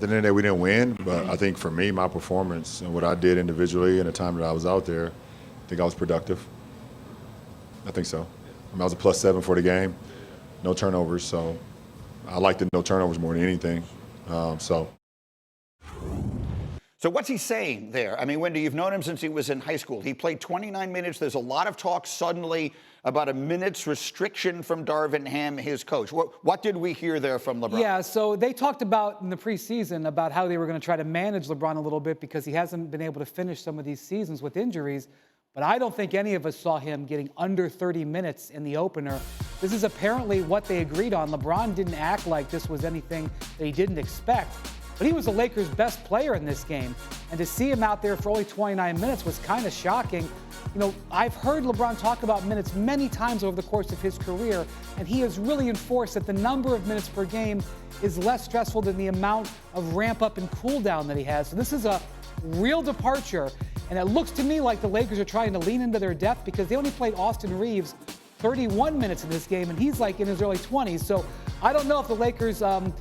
the end of the day, we didn't win, but I think for me, my performance and what I did individually and the time that I was out there, I think I was productive. I think so. I mean, I was a +7 for the game, no turnovers, so I like the no turnovers more than anything. So what's he saying there? I mean, Wendy, you've known him since he was in high school. He played 29 minutes. There's a lot of talk suddenly about a minute's restriction from Darvin Ham, his coach. What did we hear there from LeBron? Yeah, so they talked about in the preseason about how they were going to try to manage LeBron a little bit because he hasn't been able to finish some of these seasons with injuries. But I don't think any of us saw him getting under 30 minutes in the opener. This is apparently what they agreed on. LeBron didn't act like this was anything that he didn't expect. But he was the Lakers' best player in this game. And to see him out there for only 29 minutes was kind of shocking. You know, I've heard LeBron talk about minutes many times over the course of his career, and he has really enforced that the number of minutes per game is less stressful than the amount of ramp up and cool down that he has. So this is a real departure. And it looks to me like the Lakers are trying to lean into their depth because they only played Austin Reeves 31 minutes in this game, and he's like in his early 20s. So I don't know if the Lakers, the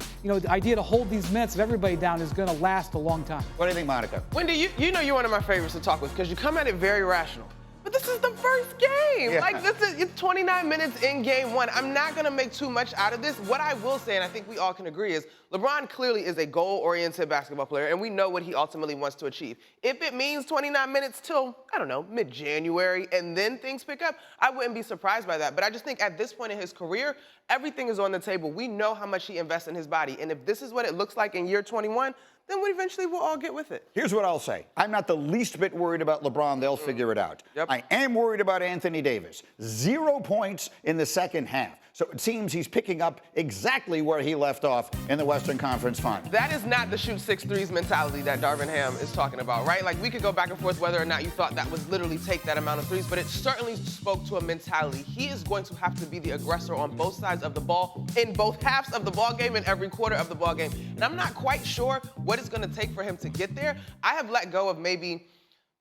idea to hold these minutes of everybody down is going to last a long time. What do you think, Monica? Wendy, you know you're one of my favorites to talk with because you come at it very rational. But this is the first game. Yeah. Like, it's 29 minutes in game one. I'm not going to make too much out of this. What I will say, and I think we all can agree, is LeBron clearly is a goal-oriented basketball player, and we know what he ultimately wants to achieve. If it means 29 minutes till, I don't know, mid-January, and then things pick up, I wouldn't be surprised by that. But I just think at this point in his career, everything is on the table. We know how much he invests in his body. And if this is what it looks like in year 21, then eventually we'll all get with it. Here's what I'll say. I'm not the least bit worried about LeBron. They'll figure it out. Yep. I am worried about Anthony Davis. 0 points in the second half. So it seems he's picking up exactly where he left off in the Western Conference Final. That is not the shoot 6 threes mentality that Darvin Ham is talking about, right? Like, we could go back and forth whether or not you thought that was literally take that amount of threes, but it certainly spoke to a mentality. He is going to have to be the aggressor on both sides of the ball, in both halves of the ball game and every quarter of the ball game. And I'm not quite sure what it's going to take for him to get there. I have let go of maybe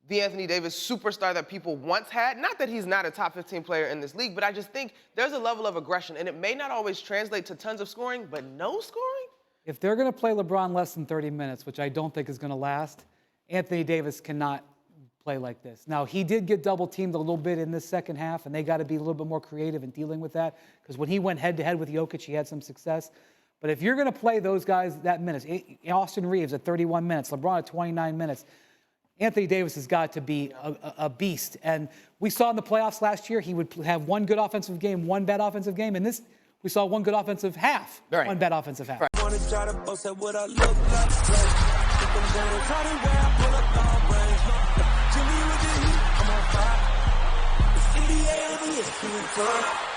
the Anthony Davis superstar that people once had. Not that he's not a top 15 player in this league, but I just think there's a level of aggression, and it may not always translate to tons of scoring, but no scoring? If they're going to play LeBron less than 30 minutes, which I don't think is going to last, Anthony Davis cannot play like this. Now, he did get double-teamed a little bit in this second half, and they got to be a little bit more creative in dealing with that, because when he went head-to-head with Jokic, he had some success. But if you're going to play those guys that minutes, Austin Reeves at 31 minutes, LeBron at 29 minutes, Anthony Davis has got to be a beast. And we saw in the playoffs last year, he would have one good offensive game, one bad offensive game. And this, we saw one good offensive half, right. One bad offensive half. Right. I'm on fire. It's NBA on ESPN.